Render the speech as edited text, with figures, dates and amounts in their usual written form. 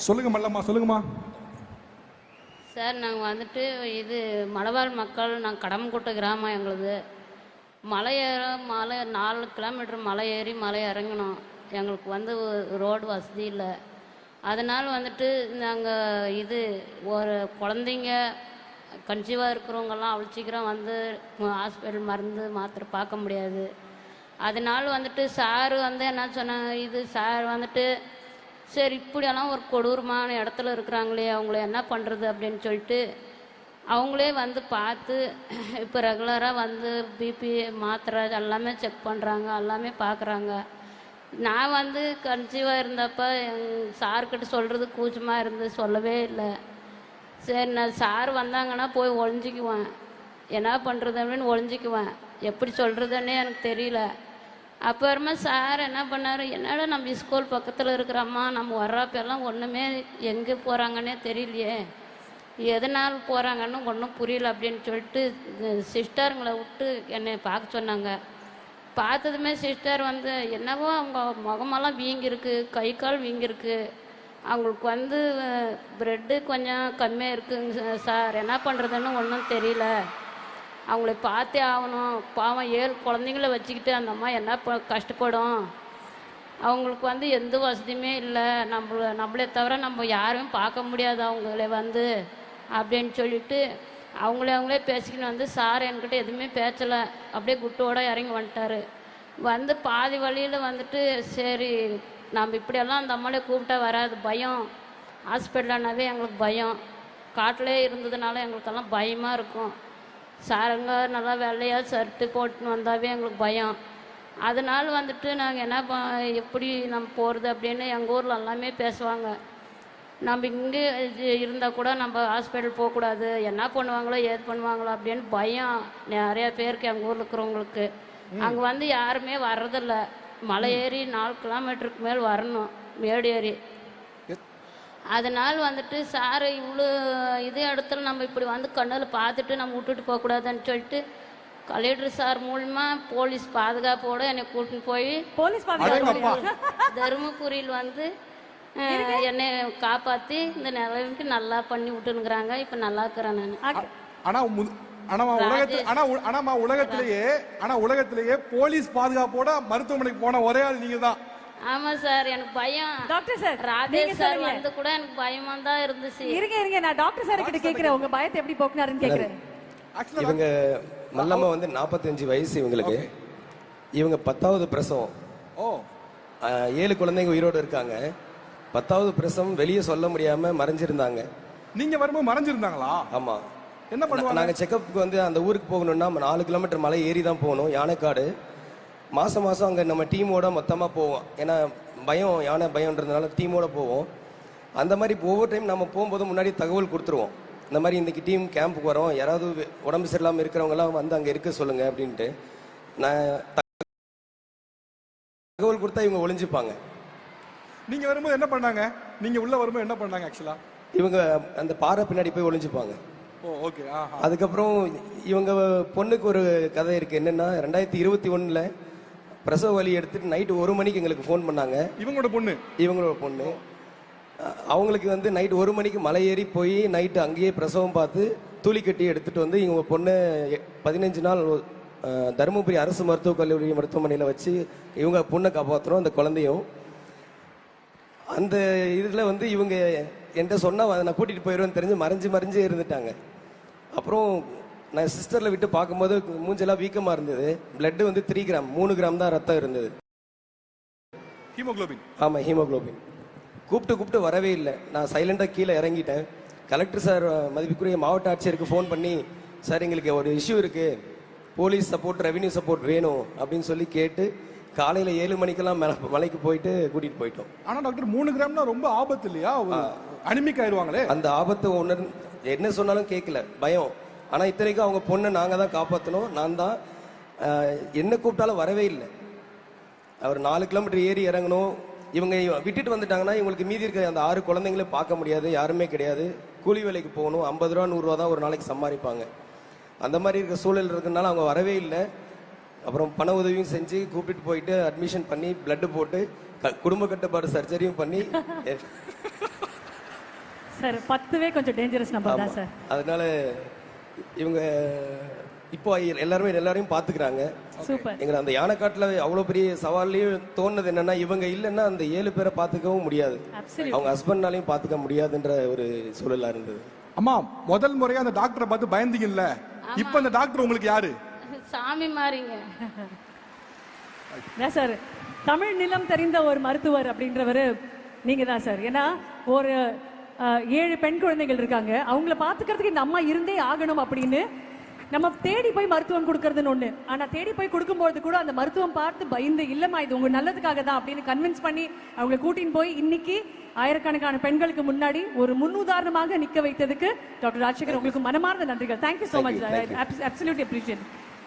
சொல்லுங்க மல்லம்மா, சொல்லுங்கம்மா. சார் நாங்கள் வந்துட்டு இது மலைவாழ் மக்கள். நாங்கள் கடம்புக்கோட்டை கிராமம் எங்களுது. மலை 4 கிலோமீட்டர் மலை ஏறி மலை இறங்கணும். எங்களுக்கு வந்து ரோடு வசதி இல்லை. அதனால் வந்துட்டு நாங்கள் இது ஒரு குழந்தைங்க கன்சீவாக இருக்கிறவங்கெல்லாம் அவ்வளோ சீக்கிரம் வந்து ஹாஸ்பிட்டல் மருந்து மாத்திரை பார்க்க முடியாது. அதனால் வந்துட்டு சார் வந்து என்ன சொன்னாங்க, இது சார் வந்துட்டு சரி இப்படியெல்லாம் ஒரு கொடூரமான இடத்துல இருக்கிறாங்களே, அவங்கள என்ன பண்ணுறது அப்படின்னு சொல்லிட்டு அவங்களே வந்து பார்த்து இப்போ ரெகுலராக வந்து பிபி மாத்திரை எல்லாமே செக் பண்ணுறாங்க, எல்லாமே பார்க்குறாங்க. நான் வந்து கன்சீவாக இருந்தப்போ சார்கிட்ட சொல்கிறது கூச்சமாக இருந்து சொல்லவே இல்லை. சரி நான் சார் வந்தாங்கன்னா போய் ஒளிஞ்சிக்குவேன், என்ன பண்ணுறது அப்படின்னு ஒளிஞ்சிக்குவேன். எப்படி சொல்கிறதுன்னே எனக்கு தெரியல. அப்புறமா சார் என்ன பண்ணார், என்னடா நம்ம ஸ்கூல் பக்கத்தில் இருக்கிறம்மா, நம்ம வர்றப்பெல்லாம் ஒன்றுமே எங்கே போகிறாங்கன்னே தெரியலையே, எதனால் போகிறாங்கன்னு ஒன்றும் புரியல அப்படின்னு சொல்லிட்டு சிஸ்டருங்களை விட்டு என்னை பார்க்க சொன்னாங்க. பார்த்ததுமே சிஸ்டர் வந்து என்னவோ அவங்க முகமெல்லாம் வீங்கிருக்கு, கை கால் வீங்கிருக்கு, அவங்களுக்கு வந்து ப்ரெட்டு கொஞ்சம் கம்மியாக இருக்குங்க சார், என்ன பண்ணுறதுன்னு ஒன்றும் தெரியல, அவங்கள பார்த்தே ஆகணும், பாவம் 7 குழந்தைங்கள வச்சுக்கிட்டு அந்த அம்மா என்ன கஷ்டப்படும், அவங்களுக்கு வந்து எந்த வசதியுமே இல்லை, நம்மளே தவிர நம்ம யாரும் பார்க்க முடியாது அவங்கள வந்து அப்படின்னு சொல்லிட்டு அவங்களே பேசிக்கின்னு வந்து சார் என்கிட்ட எதுவுமே பேசலை, அப்படியே குட்டோடு இறங்கி வந்துட்டார். வந்து பாதி வழியில் வந்துட்டு சரி நம்ம இப்படியெல்லாம் அந்த அம்மாலே கூப்பிட்டா வராது, பயம், ஹாஸ்பிட்டல்னாவே எங்களுக்கு பயம், காட்டிலே இருந்ததுனால எங்களுக்கெல்லாம் பயமாக இருக்கும், சாருங்க நல்லா வெள்ளையாக ஷர்ட்டு போட்டுன்னு வந்தாவே எங்களுக்கு பயம். அதனால் வந்துட்டு நாங்கள் என்ன எப்படி நம்ம போகிறது அப்படின்னு எங்கள் ஊரில் எல்லாமே பேசுவாங்க. நம்ம இங்கே இருந்தால் கூட நம்ம ஹாஸ்பிட்டல் போகக்கூடாது, என்ன பண்ணுவாங்களோ ஏது பண்ணுவாங்களோ அப்படின்னு பயம் நிறையா பேருக்கு எங்கள் ஊரில் இருக்கிறவங்களுக்கு. அங்கே வந்து யாருமே வர்றதில்ல, மலை ஏறி 4 கிலோமீட்டருக்கு மேல் வரணும், மேடு ஏறி. அதனால் வந்துட்டு சார் இவ்வளோ இதே இடத்துல நம்ம இப்படி வந்து கண்ணில் பார்த்துட்டு நம்ம விட்டுட்டு போகக்கூடாதுன்னு சொல்லிட்டு கலெக்டர் சார் மூலமா போலீஸ் பாதுகாப்போடு என்னை கூட்டின்னு போய் தருமபுரியில் வந்து என்னை காப்பாற்றி இந்த நிலைமைக்கு நல்லா பண்ணி விட்டுனுக்குறாங்க. இப்போ நல்லா இருக்கிறேன் நான். உலகத்திலேயே போலீஸ் பாதுகாப்போட மருத்துவமனைக்கு போன ஒரே ஆள் நீங்க தான். ஆமா சார், எனக்கு பயம். டாக்டர் சார், ராஜேஷ் சார் வந்து கூட எனக்கு பயமா தான் இருந்துச்சு. இருங்க நான் டாக்டர் சார் கிட்ட கேக்குறேன், உங்க பயத்தை எப்படி போக்குனாருன்னு கேக்குறேன். இவங்க மல்லம்மா வந்து 45 வயசு இவங்களுக்கு. இவங்க 10வது பிரசவம். 7 குழந்தைங்க உயிரோடு இருக்காங்க. 10வது பிரசவம் வெளியே சொல்ல முடியாம மறைஞ்சிருந்தாங்க. நீங்க வரும்போது மறைஞ்சிருந்தாங்களா? ஆமா. என்ன பண்ணுவாங்க? நாங்க செக்கப்புக்கு வந்து அந்த ஊருக்கு போகணும்னா 4 கிலோமீட்டர் மலை ஏறி தான் போகணும், யானைக்காடு. மாதம் அங்கே நம்ம டீமோட மொத்தமாக போவோம், ஏன்னா பயம், யானை பயம்ன்றதுனால டீமோட போவோம். அந்த மாதிரி ஒவ்வொரு டைம் நம்ம போகும்போது முன்னாடி தகவல் கொடுத்துருவோம், இந்த மாதிரி இன்றைக்கி டீம் கேம்புக்கு வரோம், யாராவது உடம்பு சரியில்லாமல் இருக்கிறவங்களாம் வந்து அங்கே இருக்க சொல்லுங்கள் அப்படின்ட்டு. நான் தகவல் கொடுத்தா இவங்க ஒளிஞ்சுப்பாங்க. நீங்கள் வரும்போது என்ன பண்ணாங்க? நீங்கள் உள்ளே வரும்போது என்ன பண்ணாங்க? ஆக்சுவலாக இவங்க அந்த பாறை பின்னாடி போய் ஒளிஞ்சுப்பாங்க. ஓகே. அதுக்கப்புறம் இவங்க பொண்ணுக்கு ஒரு கதை இருக்குது. என்னென்னா 2021 பிரசவ வலி எடுத்துட்டு நைட்டு 1 மணிக்கு எங்களுக்கு ஃபோன் பண்ணாங்க. இவங்களோட பொண்ணு அவங்களுக்கு வந்து நைட்டு 1 மணிக்கு மலை ஏறி போய் நைட்டு அங்கேயே பிரசவம் பார்த்து தூளி கட்டி எடுத்துகிட்டு வந்து இவங்க பொண்ணு 15 நாள் தருமபுரி அரசு மருத்துவக் கல்லூரி மருத்துவமனையில் வச்சு இவங்க பொண்ணை காப்பாற்றுறோம், அந்த குழந்தையும். அந்த இதில் வந்து இவங்க என்கிட்ட சொன்னால் நான் கூட்டிகிட்டு போயிடுவேன்னு தெரிஞ்சு மறைஞ்சு இருந்துட்டாங்க. அப்புறம் நான் சிஸ்டரில் விட்டு பார்க்கும்போது மூஞ்செல்லாம் வீக்கமாக இருந்தது. பிளட்டு வந்து 3 கிராம் 3 கிராம் தான் ரத்தம் இருந்தது, ஹீமோகுளோபின். ஆமாம், ஹீமோகுளோபின். கூப்பிட்டு வரவே இல்லை. நான் சைலண்டாக கீழே இறங்கிட்டேன். கலெக்டர் சார், மதிப்புக்குரிய மாவட்ட ஆட்சியருக்கு ஃபோன் பண்ணி, சார் எங்களுக்கு ஒரு இஷ்யூ இருக்குது, போலீஸ் சப்போர்ட், ரெவென்யூ சப்போர்ட் வேணும் அப்படின்னு சொல்லி கேட்டு காலையில் 7 மணிக்கெல்லாம் மலைக்கு போயிட்டு கூட்டிகிட்டு போயிட்டோம். ஆனால் டாக்டர் 3 கிராம்னா ரொம்ப ஆபத்து இல்லையா? அனிமிக் ஆயிடுவாங்களே. அந்த ஆபத்து ஒன்று என்ன சொன்னாலும் கேட்கல, பயம். ஆனால் இத்தனைக்கும் அவங்க பொண்ணை நாங்கள் தான் காப்பாற்றணும். நான் தான் என்ன கூப்பிட்டாலும் வரவே இல்லை. அவர் 4 கிலோமீட்டர் ஏறி இறங்கணும். இவங்க விட்டுட்டு வந்துட்டாங்கன்னா இவங்களுக்கு மீதி இருக்க அந்த 6 குழந்தைங்களே பார்க்க முடியாது, யாருமே கிடையாது. கூலி வேலைக்கு போகணும், 50 ரூபா 100 ரூபா தான் ஒரு நாளைக்கு சம்பாதிப்பாங்க. அந்த மாதிரி இருக்க சூழல் இருக்கிறதுனால அவங்க வரவே இல்லை. அப்புறம் பண உதவியும் செஞ்சு கூப்பிட்டு போயிட்டு அட்மிஷன் பண்ணி பிளட்டு போட்டு குடும்ப கட்டுப்பாடு சர்ஜரியும் பண்ணி சார் 10வே கொஞ்சம் டேஞ்சரஸ் நம்பர் தான் சார். அதனால இவங்க இப்போ எல்லாரையும் பாத்துக்கிறாங்க. சூப்பர். எங்க அந்த யானைக்காட்டுல அவ்வளவு பெரிய சவால்லையும் தோணுது என்னன்னா, இவங்க இல்லைன்னா அந்த 7 பேரை பாத்துக்கவும் முடியாது, அவங்க ஹஸ்பண்ட்னாலையும் பாத்துக்க முடியாதுன்ற ஒரு சூழலா இருந்தது. அம்மா முதல் முறையா அந்த டாக்டரை பார்த்து பயந்தீங்கல்ல, இப்ப அந்த டாக்டர் உங்களுக்கு யாரு? சாமி மாறிங்க சார். தமிழ் நிலம் தெரிந்த ஒரு மருத்துவர் அப்படின்றவர் நீங்க தான் சார். ஏன்னா ஒரு 7 பெண் குழந்தைகள் இருக்காங்க, அவங்கள பாத்துக்கிறதுக்கு இந்த அம்மா இருந்தே ஆகணும் அப்படின்னு நம்ம தேடி போய் மருத்துவம் கொடுக்கறதுன்னு ஒண்ணு. ஆனா தேடி போய் கொடுக்கும்போது கூட அந்த மருத்துவம் பார்த்து பயந்து, இல்லம்மா இது உங்க நல்லதுக்காக தான் அப்படின்னு கன்வின்ஸ் பண்ணி அவங்களை கூட்டின்னு போய் இன்னைக்கு ஆயிரக்கணக்கான பெண்களுக்கு முன்னாடி ஒரு முன்னுதாரணமாக நிக்க வைத்ததுக்கு டாக்டர் ராஜசேகர் உங்களுக்கு மனமார்ந்த நன்றிகள். Thank you so much. Absolutely appreciate.